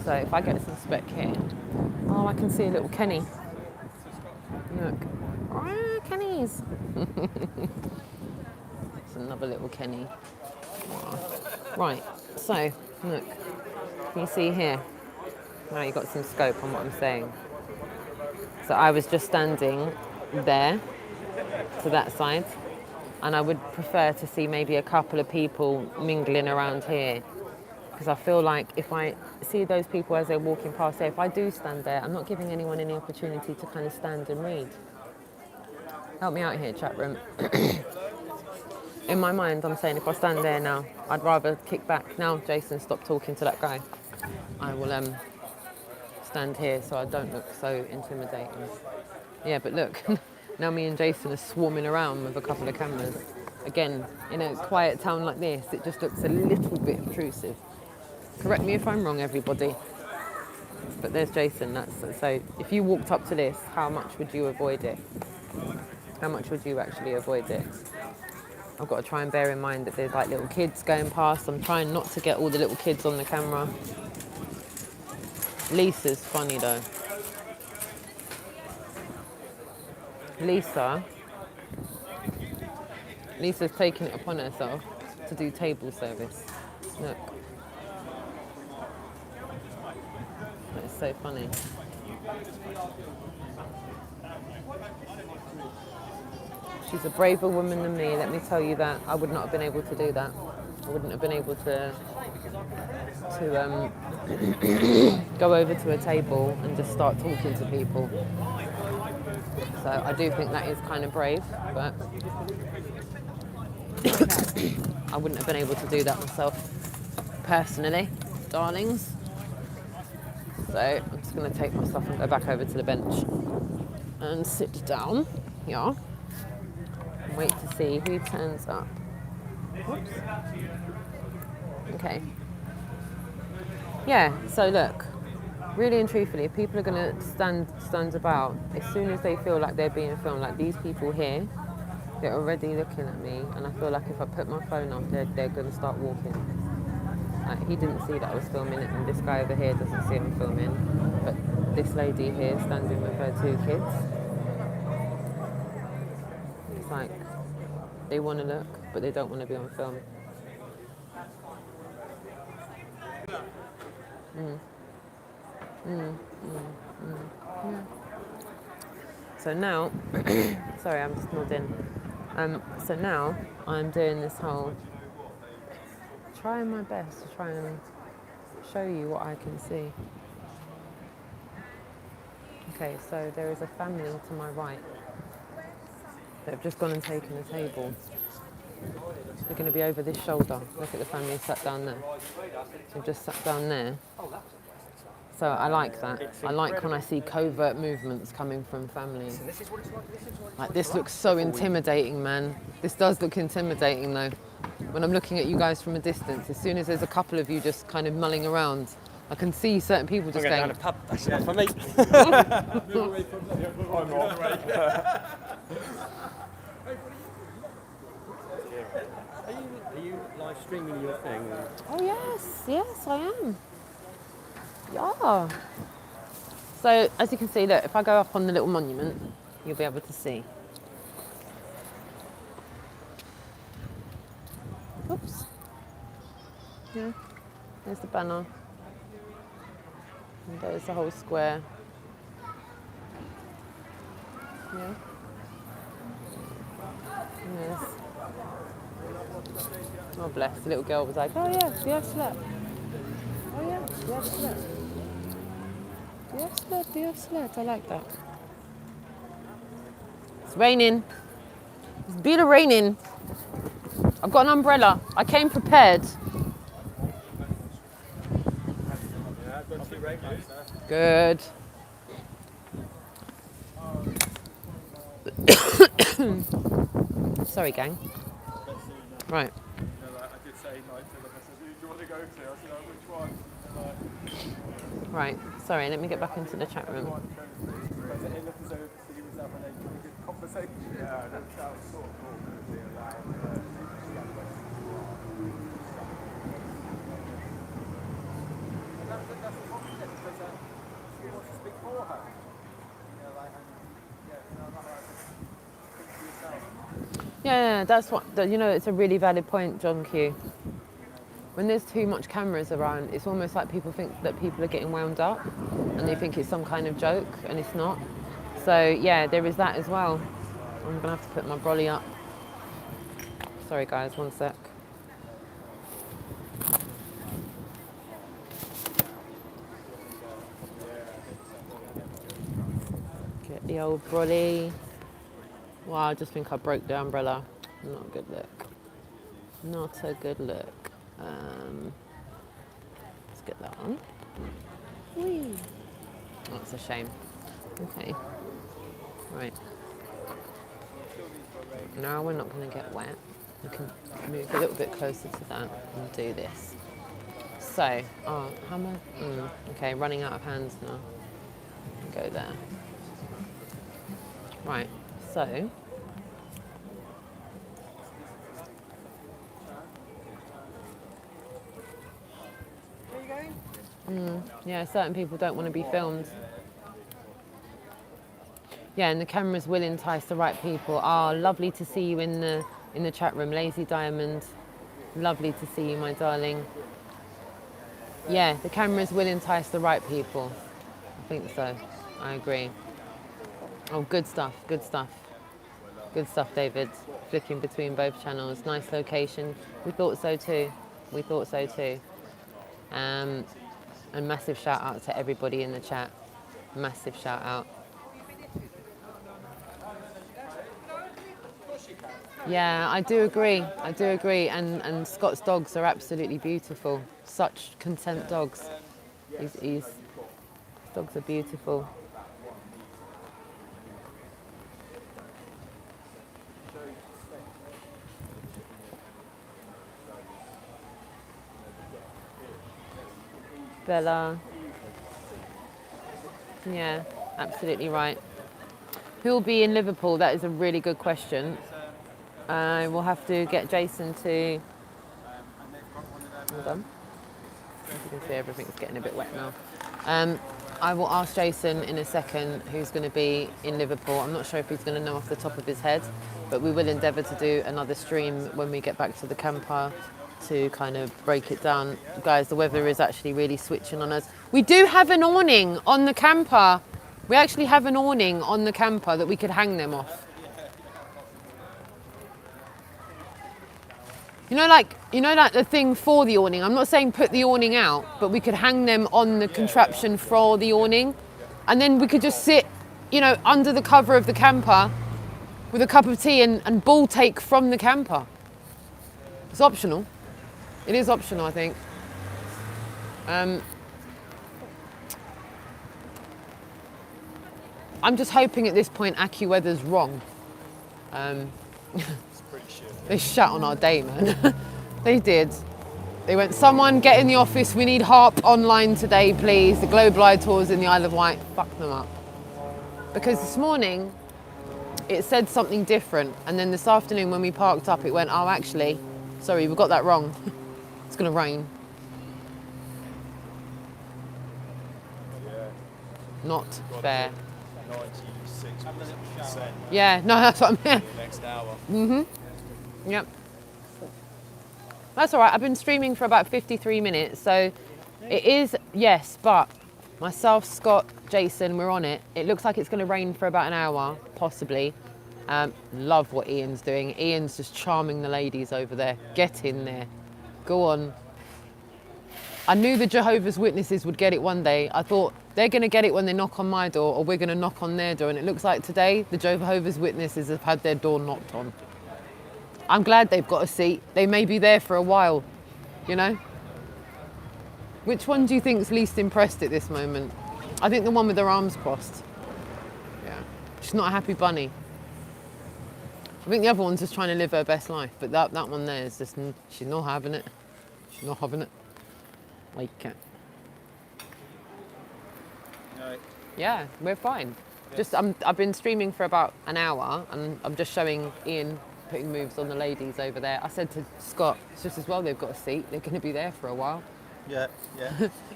So if I get some spec here, oh, I can see a little Kenny. Look, oh, Kenny's. It's another little Kenny. Right, so look, can you see here? Now you've got some scope on what I'm saying. So I was just standing there to that side, and I would prefer to see maybe a couple of people mingling around here, because I feel like if I see those people as they're walking past there, if I do stand there, I'm not giving anyone any opportunity to kind of stand and read. Help me out here, chat room. in my mind, I'm saying if I stand there now, I'd rather kick back. Now, Jason, stop talking to that guy. I will stand here so I don't look so intimidating. Yeah, but look, now me and Jason are swarming around with a couple of cameras. Again, in a quiet town like this, it just looks a little bit intrusive. Correct me if I'm wrong, everybody. But there's Jason. So if you walked up to this, how much would you avoid it? How much would you actually avoid it? I've got to try and bear in mind that there's like little kids going past. I'm trying not to get all the little kids on the camera. Lisa's funny though. Lisa's taking it upon herself to do table service. Look. That's so funny. She's a braver woman than me, let me tell you that. I would not have been able to do that. I wouldn't have been able to go over to a table and just start talking to people. So I do think that is kind of brave, but I wouldn't have been able to do that myself personally, darlings. So I'm just going to take my stuff and go back over to the bench and sit down, yeah, and wait to see who turns up. Whoops. Okay. Yeah, so look, really and truthfully, if people are going to stand about, as soon as they feel like they're being filmed, like these people here, they're already looking at me, and I feel like if I put my phone up, they're going to start walking. He didn't see that I was filming it, and this guy over here doesn't see I'm filming, but this lady here standing with her 2 kids, it's like they want to look, but they don't want to be on film. Yeah. So now, sorry, I'm just nodding. So now I'm doing this whole, trying my best to try and show you what I can see. Okay, so there is a family to my right. They've just gone and taken a table. They're going to be over this shoulder. Look at the family sat down there. They've just sat down there. So I like that. I like when I see covert movements coming from families. Like this looks so intimidating, man. This does look intimidating though. When I'm looking at you guys from a distance, as soon as there's a couple of you just kind of mulling around, I can see certain people just going, down the pub, that's enough for me. Are you live streaming your thing? oh yes, I am. Yeah. So as you can see, look, if I go up on the little monument, you'll be able to see. Oops. Yeah, there's the banner. And there's the whole square. Yeah. And there's, oh bless, the little girl was like, oh yeah, the Earth slept. Oh yeah, the Earth slept. The Earth slept, I like that. It's raining. It's been raining. I've got an umbrella. I came prepared. Good. Sorry, gang. Right. I did say like to them, I said, who do you want to go to? I said, oh, which one? Right. Sorry, let me get back into the chat room. It looked as though he was having a good conversation. Yeah, that was sort of cool. That's the problem, because he wants to speak for her. You know, like, Yeah, that's what, you know, it's a really valid point, John Q. When there's too much cameras around, it's almost like people think that people are getting wound up and they think it's some kind of joke, and it's not. So, yeah, there is that as well. I'm going to have to put my brolly up. Sorry, guys, one sec. Get the old brolly. Wow, I just think I broke the umbrella. Not a good look. Not a good look. Let's get that on. Whee. Oh, that's a shame. Okay. Right. No, we're not going to get wet. We can move a little bit closer to that and do this. So, how am I? Okay, running out of hands now. Go there. Right, so. Yeah, certain people don't want to be filmed. Yeah, and the cameras will entice the right people. Lovely to see you in the chat room, Lazy Diamond. Lovely to see you, my darling. Yeah, the cameras will entice the right people. I think so. I agree. Oh, good stuff, good stuff. Good stuff, David. Flicking between both channels. Nice location. We thought so too. We thought so too. And massive shout out to everybody in the chat. Massive shout out. Yeah, I do agree. I do agree. And Scott's dogs are absolutely beautiful. Such content dogs. His dogs are beautiful. Bella. Yeah, absolutely right. Who'll be in Liverpool? That is a really good question. We'll have to get Jason to... Hold on. As you can see, everything's getting a bit wet now. I will ask Jason in a second who's going to be in Liverpool. I'm not sure if he's going to know off the top of his head, but we will endeavour to do another stream when we get back to the camper to kind of break it down. Guys, the weather is actually really switching on us. We do have an awning on the camper. We actually have an awning on the camper that we could hang them off. You know, like the thing for the awning. I'm not saying put the awning out, but we could hang them on the contraption for the awning. And then we could just sit, under the cover of the camper with a cup of tea and ball take from the camper. It's optional. It is optional, I think. I'm just hoping at this point AccuWeather's wrong. They shat on our day, man. They did. They went, someone get in the office, we need Harp online today, please. The Global Eye Tours in the Isle of Wight. Fuck them up. Because this morning, it said something different. And then this afternoon when we parked up, it went, oh, actually, sorry, we got that wrong. It's going to rain. Not fair. 96%. Yeah, no, that's what I meant. Next hour. Yep. That's all right. I've been streaming for about 53 minutes. So it is, yes, but myself, Scott, Jason, we're on it. It looks like it's going to rain for about an hour, possibly. Love what Ian's doing. Ian's just charming the ladies over there. Get in there. Go on. I knew the Jehovah's Witnesses would get it one day. I thought they're going to get it when they knock on my door or we're going to knock on their door. And it looks like today the Jehovah's Witnesses have had their door knocked on. I'm glad they've got a seat. They may be there for a while, Which one do you think's least impressed at this moment? I think the one with their arms crossed. Yeah. She's not a happy bunny. I think the other one's just trying to live her best life, but that one there is just, she's not having it. She's not having it. Like it. No. Yeah, we're fine. Just I've been streaming for about an hour and I'm just showing Ian putting moves on the ladies over there. I said to Scott, it's just as well they've got a seat. They're going to be there for a while. Yeah.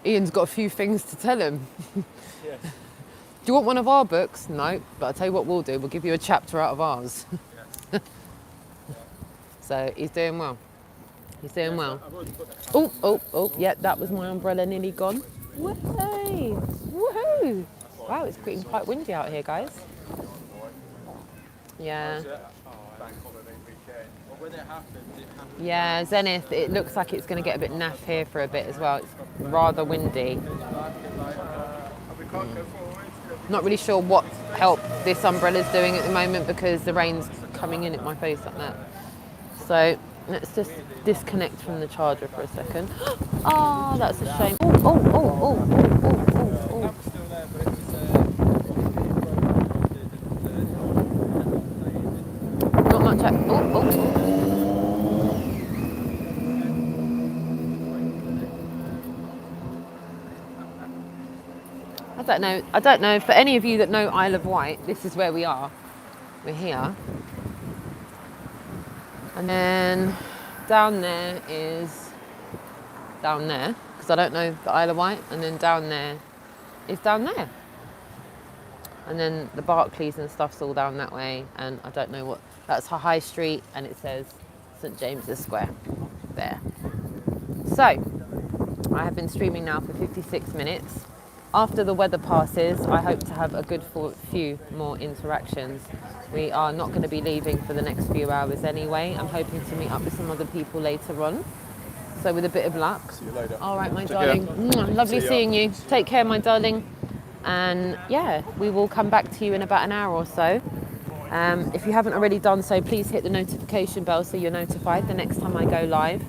Ian's got a few things to tell him. Yes. Do you want one of our books? No, but I'll tell you what we'll do. We'll give you a chapter out of ours. Yes. So he's doing well. He's doing well. Oh, yeah, that was my umbrella nearly gone. Woohoo! Woohoo! Wow, it's getting quite windy out here, guys. Yeah. Yeah, Zenith, it looks like it's going to get a bit naff here for a bit as well. It's rather windy. Not really sure what help this umbrella's doing at the moment because the rain's coming in at my face like that. So Let's just disconnect from the charger for a second. Oh, that's a shame. Oh. That was still there, but it was. Not much. Oh. I don't know. For any of you that know Isle of Wight, this is where we are. We're here. And then down there is down there, because I don't know the Isle of Wight. And then down there is down there. And then the Barclays and stuff's all down that way. And I don't know what, that's High Street, and it says St James's Square there. So I have been streaming now for 56 minutes. After the weather passes, I hope to have a good few more interactions. We are not going to be leaving for the next few hours anyway. I'm hoping to meet up with some other people later on. So with a bit of luck. See you later. All right, my Take darling. care. Lovely See ya. seeing you. Take care, my darling. And yeah, we will come back to you in about an hour or so. If you haven't already done so, please hit the notification bell so you're notified the next time I go live.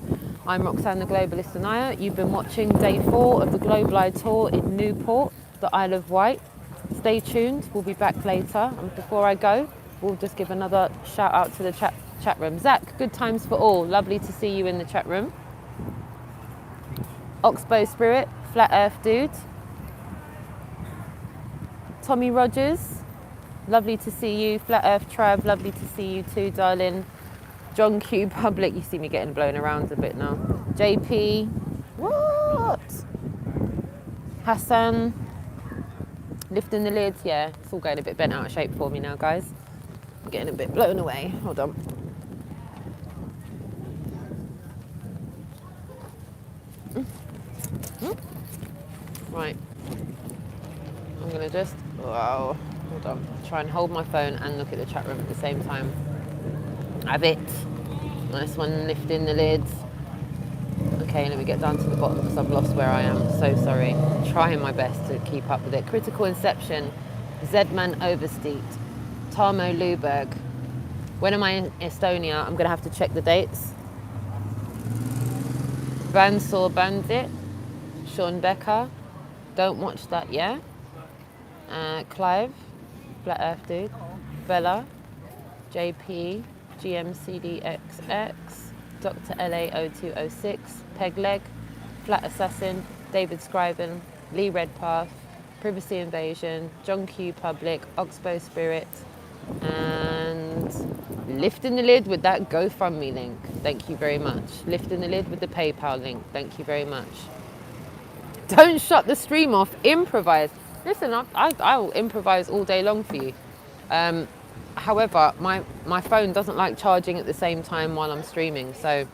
I'm Roxanne the Globalist Anaya. You've been watching day 4 of the Globalide tour in Newport, the Isle of Wight. Stay tuned, we'll be back later. And before I go, we'll just give another shout out to the chat room. Zach, good times for all. Lovely to see you in the chat room. Oxbow Spirit, Flat Earth Dude. Tommy Rogers, lovely to see you. Flat Earth Trav, lovely to see you too, darling. John Q Public, you see me getting blown around a bit now. JP, what? Hassan, lifting the lid, yeah, it's all going a bit bent out of shape for me now, guys. I'm getting a bit blown away, hold on. Right, I'm gonna just, wow, hold on. Try and hold my phone and look at the chat room at the same time. Have it. Nice one, lifting the lids. Okay, let me get down to the bottom because I've lost where I am. So sorry. Trying my best to keep up with it. Critical Inception, Zedman Oversteet, Tarmo Luberg. When am I in Estonia? I'm going to have to check the dates. Vansor Bandit, Sean Becker. Don't watch that, yeah? Clive, Flat Earth Dude, Bella, JP, GMCDXX, Dr. LA0206, Pegleg, Flat Assassin, David Scriven, Lee Redpath, Privacy Invasion, John Q Public, Oxbow Spirit, and lifting the lid with that GoFundMe link. Thank you very much. Lifting the lid with the PayPal link. Thank you very much. Don't shut the stream off. Improvise. Listen, I will improvise all day long for you. However, my phone doesn't like charging at the same time while I'm streaming. So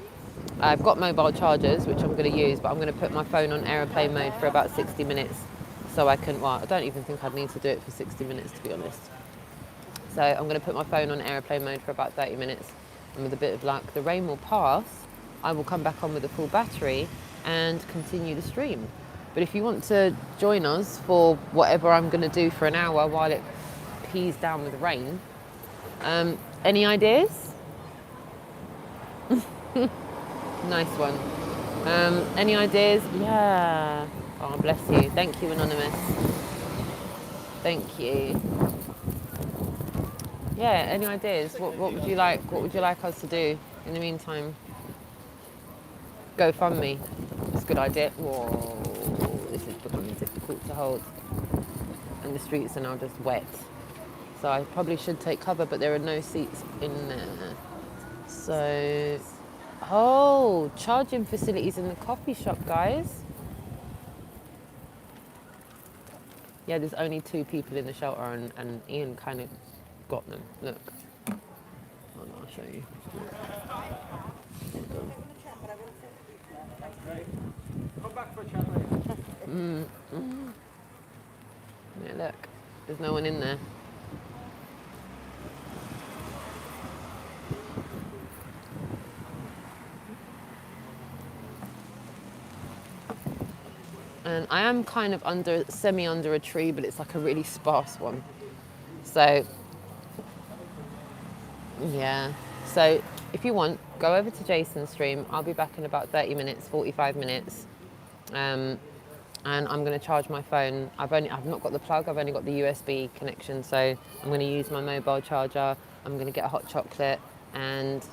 I've got mobile chargers, which I'm going to use, but I'm going to put my phone on aeroplane mode for about 60 minutes. So I can, well, I don't even think I'd need to do it for 60 minutes, to be honest. So I'm going to put my phone on aeroplane mode for about 30 minutes. And with a bit of luck, the rain will pass. I will come back on with a full battery and continue the stream. But if you want to join us for whatever I'm going to do for an hour while it pees down with rain, any ideas? Nice one. Any ideas? Yeah. Oh, bless you. Thank you, Anonymous. Thank you. Yeah, any ideas? What would you like? What would you like us to do in the meantime? GoFundMe. That's a good idea. Whoa, this is becoming difficult to hold. And the streets are now just wet. So I probably should take cover, but there are no seats in there. So, oh, charging facilities in the coffee shop, guys. Yeah, there's only 2 people in the shelter, and Ian kind of got them. Look. Oh, no, I'll show you. Come back for a chat later. Yeah, look. There's no one in there. And I am kind of semi under a tree, but it's like a really sparse one. So, yeah. So if you want, go over to Jason's stream. I'll be back in about 30 minutes, 45 minutes. And I'm going to charge my phone. I've not got the plug, I've only got the USB connection, so I'm going to use my mobile charger. I'm going to get a hot chocolate. And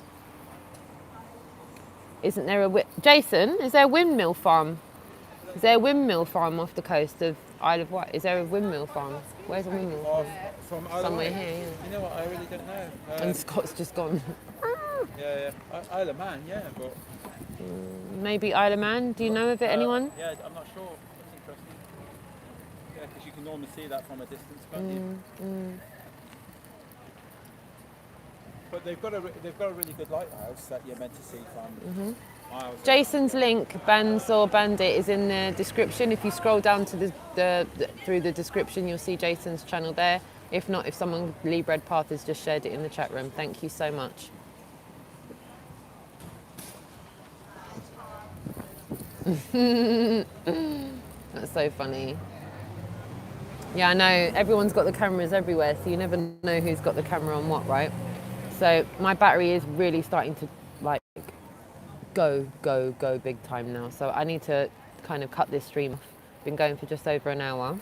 isn't there Jason, is there a windmill farm? Is there a windmill farm off the coast of Isle of Wight? Is there a windmill farm? Where's a windmill farm? From Isle of Somewhere Wight? here, yeah. You know what, I really don't know. And Scott's just gone. Yeah. Isle of Man, yeah, but... Maybe Isle of Man? Do you know of it, anyone? Yeah, I'm not sure. That's interesting. Yeah, because you can normally see that from a distance, can't you? But they've got a really good lighthouse that you're meant to see from miles. Jason's link, Bands or Bandit, is in the description. If you scroll down to through the description, you'll see Jason's channel there. If not, if someone, Lee Bread Path, has just shared it in the chat room. Thank you so much. That's so funny. Yeah, I know, everyone's got the cameras everywhere, so you never know who's got the camera on what, right? So my battery is really starting to like go big time now. So I need to kind of cut this stream off. Been going for just over an hour.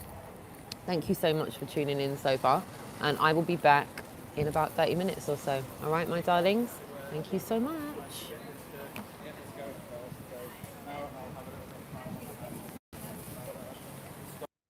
Thank you so much for tuning in so far. And I will be back in about 30 minutes or so. All right, my darlings? Thank you so much.